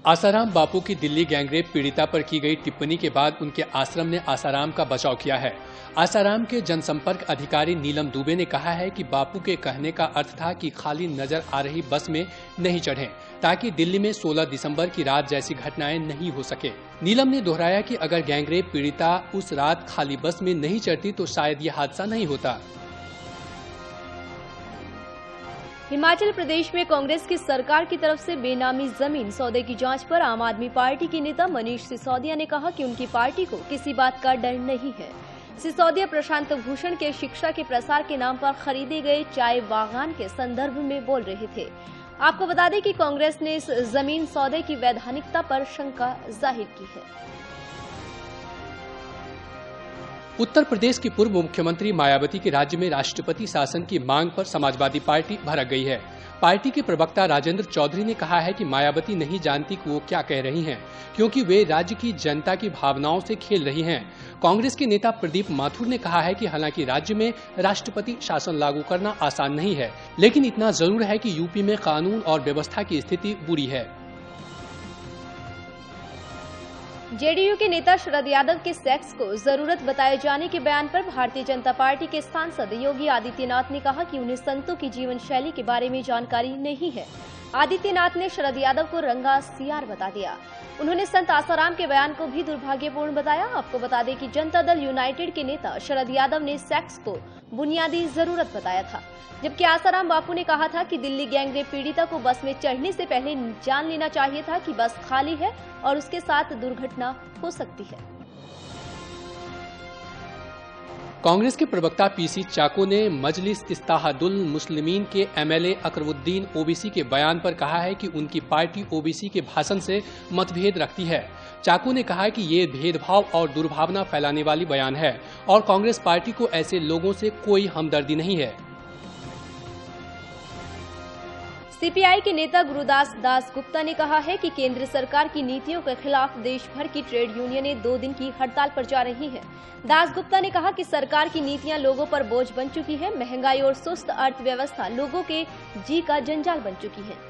आसाराम बापू की दिल्ली गैंगरेप पीड़िता पर की गई टिप्पणी के बाद उनके आश्रम ने आसाराम का बचाव किया है। आसाराम के जनसंपर्क अधिकारी नीलम दुबे ने कहा है कि बापू के कहने का अर्थ था कि खाली नजर आ रही बस में नहीं चढ़ें, ताकि दिल्ली में 16 दिसंबर की रात जैसी घटनाएं नहीं हो सके। नीलम ने दोहराया कि अगर गैंगरेप पीड़िता उस रात खाली बस में नहीं चढ़ती तो शायद ये हादसा नहीं होता। हिमाचल प्रदेश में कांग्रेस की सरकार की तरफ से बेनामी जमीन सौदे की जांच पर आम आदमी पार्टी के नेता मनीष सिसोदिया ने कहा कि उनकी पार्टी को किसी बात का डर नहीं है। सिसोदिया प्रशांत भूषण के शिक्षा के प्रसार के नाम पर खरीदे गए चाय बागान के संदर्भ में बोल रहे थे। आपको बता दें कि कांग्रेस ने इस जमीन सौदे की वैधानिकता पर शंका जाहिर की है। उत्तर प्रदेश की पूर्व मुख्यमंत्री मायावती के राज्य में राष्ट्रपति शासन की मांग पर समाजवादी पार्टी भड़क गई है। पार्टी के प्रवक्ता राजेंद्र चौधरी ने कहा है कि मायावती नहीं जानती कि वो क्या कह रही हैं, क्योंकि वे राज्य की जनता की भावनाओं से खेल रही हैं। कांग्रेस के नेता प्रदीप माथुर ने कहा है कि हालांकि राज्य में राष्ट्रपति शासन लागू करना आसान नहीं है, लेकिन इतना जरूर है कि यूपी में कानून और व्यवस्था की स्थिति बुरी है। जेडीयू के नेता शरद यादव के सेक्स को जरूरत बताए जाने के बयान पर भारतीय जनता पार्टी के सांसद योगी आदित्यनाथ ने कहा कि उन्हें संतों की जीवन शैली के बारे में जानकारी नहीं है। आदित्यनाथ ने शरद यादव को रंगा सियार बता दिया। उन्होंने संत आसाराम के बयान को भी दुर्भाग्यपूर्ण बताया। आपको बता दें कि जनता दल यूनाइटेड के नेता शरद यादव ने सेक्स को बुनियादी जरूरत बताया था, जबकि आसाराम बापू ने कहा था कि दिल्ली गैंगरेप पीड़िता को बस में चढ़ने से पहले जान लेना चाहिए था कि बस खाली है और उसके साथ दुर्घटना हो सकती है। कांग्रेस के प्रवक्ता पीसी चाको ने मजलिस इस्ताहादुल मुस्लिमीन के एमएलए अकरुद्दीन ओबीसी के बयान पर कहा है कि उनकी पार्टी ओबीसी के भाषण से मतभेद रखती है। चाको ने कहा कि ये भेदभाव और दुर्भावना फैलाने वाली बयान है और कांग्रेस पार्टी को ऐसे लोगों से कोई हमदर्दी नहीं है। सीपीआई के नेता गुरुदास दास गुप्ता ने कहा है कि केंद्र सरकार की नीतियों के खिलाफ देश भर की ट्रेड यूनियनें 2 दिन की हड़ताल पर जा रही हैं। दास गुप्ता ने कहा कि सरकार की नीतियां लोगों पर बोझ बन चुकी है। महंगाई और सुस्त अर्थव्यवस्था लोगों के जी का जंजाल बन चुकी है।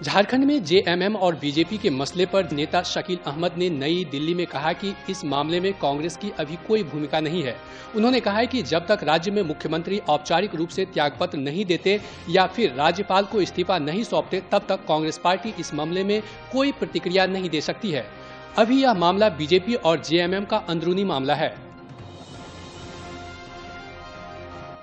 झारखंड में जेएमएम और बीजेपी के मसले पर नेता शकील अहमद ने नई दिल्ली में कहा कि इस मामले में कांग्रेस की अभी कोई भूमिका नहीं है। उन्होंने कहा है कि जब तक राज्य में मुख्यमंत्री औपचारिक रूप से त्यागपत्र नहीं देते या फिर राज्यपाल को इस्तीफा नहीं सौंपते, तब तक कांग्रेस पार्टी इस मामले में कोई प्रतिक्रिया नहीं दे सकती है। अभी यह मामला बीजेपी और जेएमएम का अंदरूनी मामला है।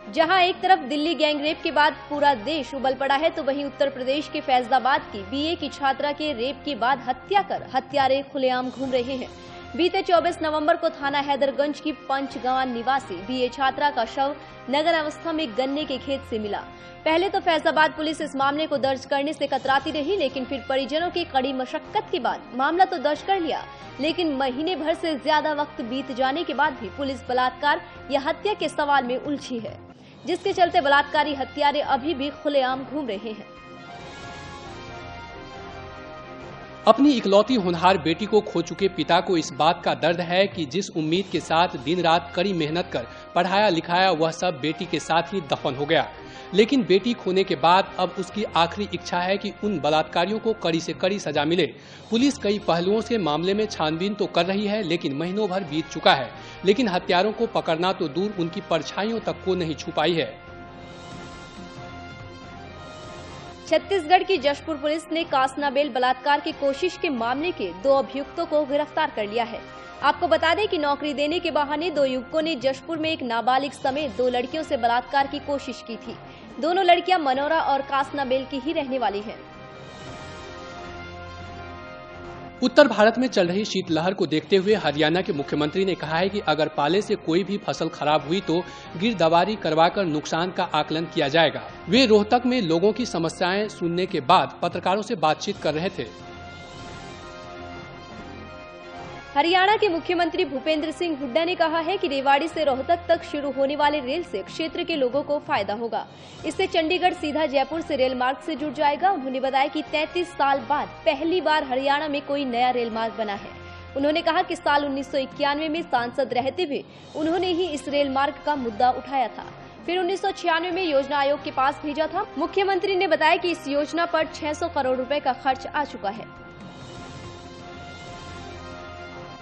जहां एक तरफ दिल्ली गैंगरेप के बाद पूरा देश उबल पड़ा है, तो वहीं उत्तर प्रदेश के फैजाबाद की बीए की छात्रा के रेप के बाद हत्या कर हत्यारे खुलेआम घूम रहे हैं। बीते 24 नवंबर को थाना हैदरगंज की पंचगांव निवासी बीए छात्रा का शव नग्न अवस्था में गन्ने के खेत से मिला। पहले तो फैजाबाद पुलिस इस मामले को दर्ज करने से कतराती रही, लेकिन फिर परिजनों की कड़ी मशक्कत के बाद मामला तो दर्ज कर लिया, लेकिन महीने भर से ज्यादा वक्त बीत जाने के बाद भी पुलिस बलात्कार या हत्या के सवाल में उलझी है, जिसके चलते बलात्कारी हत्यारे अभी भी खुलेआम घूम रहे हैं। अपनी इकलौती होनहार बेटी को खो चुके पिता को इस बात का दर्द है कि जिस उम्मीद के साथ दिन रात कड़ी मेहनत कर पढ़ाया लिखाया, वह सब बेटी के साथ ही दफन हो गया। लेकिन बेटी खोने के बाद अब उसकी आखिरी इच्छा है कि उन बलात्कारियों को कड़ी से कड़ी सजा मिले। पुलिस कई पहलुओं से मामले में छानबीन तो कर रही है, लेकिन महीनों भर बीत चुका है, लेकिन हत्यारों को पकड़ना तो दूर, उनकी परछाइयों तक को नहीं छुपाई है। छत्तीसगढ़ की जशपुर पुलिस ने कासनाबेल बलात्कार की कोशिश के मामले के 2 अभियुक्तों को गिरफ्तार कर लिया है। आपको बता दें कि नौकरी देने के बहाने 2 युवकों ने जशपुर में एक नाबालिग समेत 2 लड़कियों से बलात्कार की कोशिश की थी। दोनों लड़कियां मनोरा और कासनाबेल की ही रहने वाली हैं। उत्तर भारत में चल रही शीतलहर को देखते हुए हरियाणा के मुख्यमंत्री ने कहा है कि अगर पाले से कोई भी फसल खराब हुई तो गिरदावरी करवाकर नुकसान का आकलन किया जाएगा। वे रोहतक में लोगों की समस्याएं सुनने के बाद पत्रकारों से बातचीत कर रहे थे। हरियाणा के मुख्यमंत्री भूपेंद्र सिंह हुड्डा ने कहा है कि रेवाड़ी से रोहतक तक शुरू होने वाले रेल से क्षेत्र के लोगों को फायदा होगा। इससे चंडीगढ़ सीधा जयपुर से रेल मार्ग से जुड़ जाएगा। उन्होंने बताया कि 33 साल बाद पहली बार हरियाणा में कोई नया रेल मार्ग बना है। उन्होंने कहा कि साल 1991 में सांसद रहते हुए उन्होंने ही इस रेल मार्ग का मुद्दा उठाया था। फिर 1996 में योजना आयोग के पास भेजा था। मुख्यमंत्री ने बताया कि इस योजना पर 600 करोड़ रुपए का खर्च आ चुका है।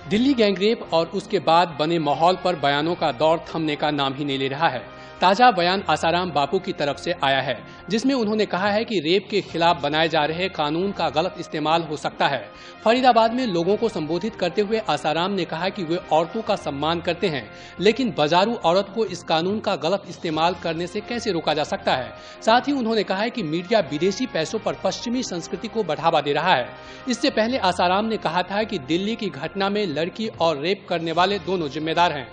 दिल्ली गैंगरेप और उसके बाद बने माहौल पर बयानों का दौर थमने का नाम ही नहीं ले रहा है। ताजा बयान आसाराम बापू की तरफ से आया है, जिसमें उन्होंने कहा है कि रेप के खिलाफ बनाए जा रहे कानून का गलत इस्तेमाल हो सकता है। फरीदाबाद में लोगों को संबोधित करते हुए आसाराम ने कहा कि वे औरतों का सम्मान करते हैं, लेकिन बाजारू औरत को इस कानून का गलत इस्तेमाल करने से कैसे रोका जा सकता है। साथ ही उन्होंने कहा है कि मीडिया विदेशी पैसों पर पश्चिमी संस्कृति को बढ़ावा दे रहा है। इससे पहले आसाराम ने कहा था कि दिल्ली की घटना में लड़की और रेप करने वाले दोनों जिम्मेदार हैं।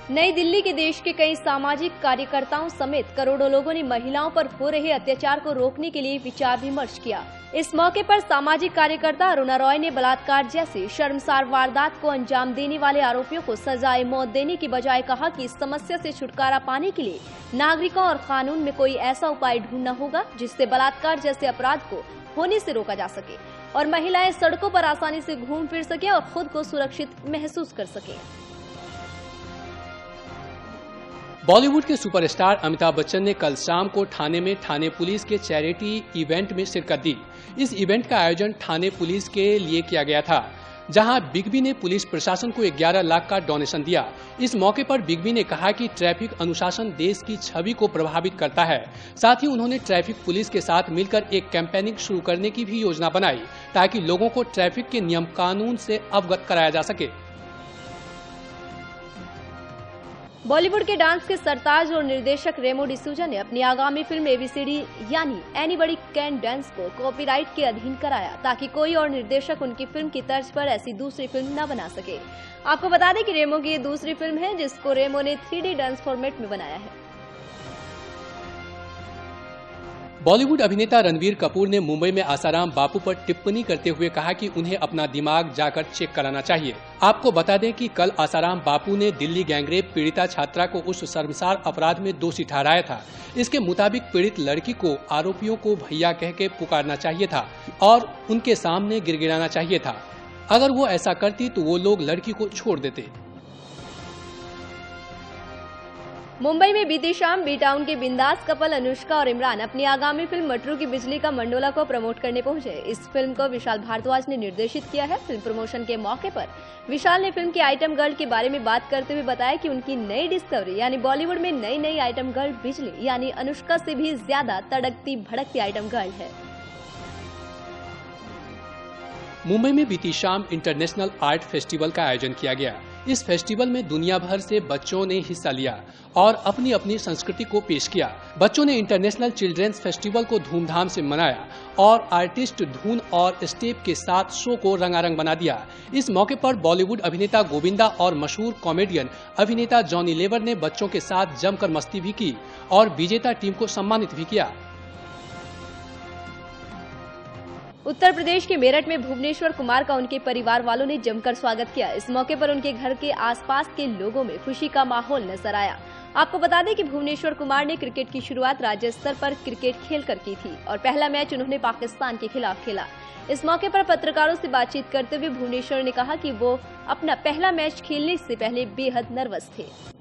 नई दिल्ली के देश के कई सामाजिक कार्यकर्ताओं समेत करोड़ों लोगों ने महिलाओं पर हो रहे अत्याचार को रोकने के लिए विचार विमर्श किया। इस मौके पर सामाजिक कार्यकर्ता अरुणा रॉय ने बलात्कार जैसे शर्मसार वारदात को अंजाम देने वाले आरोपियों को सजाए मौत देने की बजाय कहा कि इस समस्या से छुटकारा पाने के लिए नागरिकों और कानून में कोई ऐसा उपाय ढूंढना होगा जिससे बलात्कार जैसे अपराध को होने से रोका जा सके और महिलाएं सड़कों पर आसानी से घूम फिर सके और खुद को सुरक्षित महसूस कर सके। बॉलीवुड के सुपरस्टार अमिताभ बच्चन ने कल शाम को ठाणे में ठाणे पुलिस के चैरिटी इवेंट में शिरकत दी। इस इवेंट का आयोजन ठाणे पुलिस के लिए किया गया था, जहां बिग बी ने पुलिस प्रशासन को 11 लाख का डोनेशन दिया। इस मौके पर बिग बी ने कहा कि ट्रैफिक अनुशासन देश की छवि को प्रभावित करता है। साथ ही उन्होंने ट्रैफिक पुलिस के साथ मिलकर एक कैंपेनिंग शुरू करने की भी योजना बनाई, ताकि लोगों को ट्रैफिक के नियम कानून से अवगत कराया जा सके। बॉलीवुड के डांस के सरताज और निर्देशक रेमो डिसूजा ने अपनी आगामी फिल्म एबीसीडी यानी एनीबॉडी कैन डांस को कॉपीराइट के अधीन कराया, ताकि कोई और निर्देशक उनकी फिल्म की तर्ज पर ऐसी दूसरी फिल्म न बना सके। आपको बता दें कि रेमो की ये दूसरी फिल्म है, जिसको रेमो ने 3D डांस फॉर्मेट में बनाया है। बॉलीवुड अभिनेता रणबीर कपूर ने मुंबई में आसाराम बापू पर टिप्पणी करते हुए कहा कि उन्हें अपना दिमाग जाकर चेक कराना चाहिए। आपको बता दें कि कल आसाराम बापू ने दिल्ली गैंगरेप पीड़िता छात्रा को उस शर्मसार अपराध में दोषी ठहराया था। इसके मुताबिक पीड़ित लड़की को आरोपियों को भैया कह के पुकारना चाहिए था और उनके सामने गिड़गिड़ाना चाहिए था। अगर वो ऐसा करती तो वो लोग लड़की को छोड़ देते। मुंबई में बीती शाम बी टाउन के बिंदास कपल अनुष्का और इमरान अपनी आगामी फिल्म मटरू की बिजली का मंडोला को प्रमोट करने पहुंचे। इस फिल्म को विशाल भारद्वाज ने निर्देशित किया है। फिल्म प्रमोशन के मौके पर विशाल ने फिल्म की आइटम गर्ल के बारे में बात करते हुए बताया कि उनकी नई डिस्कवरी यानी बॉलीवुड में नई आइटम गर्ल बिजली यानी अनुष्का से भी ज्यादा तड़कती भड़कती आइटम गर्ल है। मुंबई में बीती शाम इंटरनेशनल आर्ट फेस्टिवल का आयोजन किया गया। इस फेस्टिवल में दुनिया भर से बच्चों ने हिस्सा लिया और अपनी अपनी संस्कृति को पेश किया। बच्चों ने इंटरनेशनल चिल्ड्रंस फेस्टिवल को धूमधाम से मनाया और आर्टिस्ट धुन और स्टेप के साथ शो को रंगारंग बना दिया। इस मौके पर बॉलीवुड अभिनेता गोविंदा और मशहूर कॉमेडियन अभिनेता जॉनी लेवर ने बच्चों के साथ जमकर मस्ती भी की और विजेता टीम को सम्मानित भी किया। उत्तर प्रदेश के मेरठ में भुवनेश्वर कुमार का उनके परिवार वालों ने जमकर स्वागत किया। इस मौके पर उनके घर के आसपास के लोगों में खुशी का माहौल नजर आया। आपको बता दें कि भुवनेश्वर कुमार ने क्रिकेट की शुरुआत राज्य स्तर पर क्रिकेट खेलकर की थी और पहला मैच उन्होंने पाकिस्तान के खिलाफ खेला। इस मौके पर पत्रकारों से बातचीत करते हुए भुवनेश्वर ने कहा कि वो अपना पहला मैच खेलने से पहले बेहद नर्वस थे।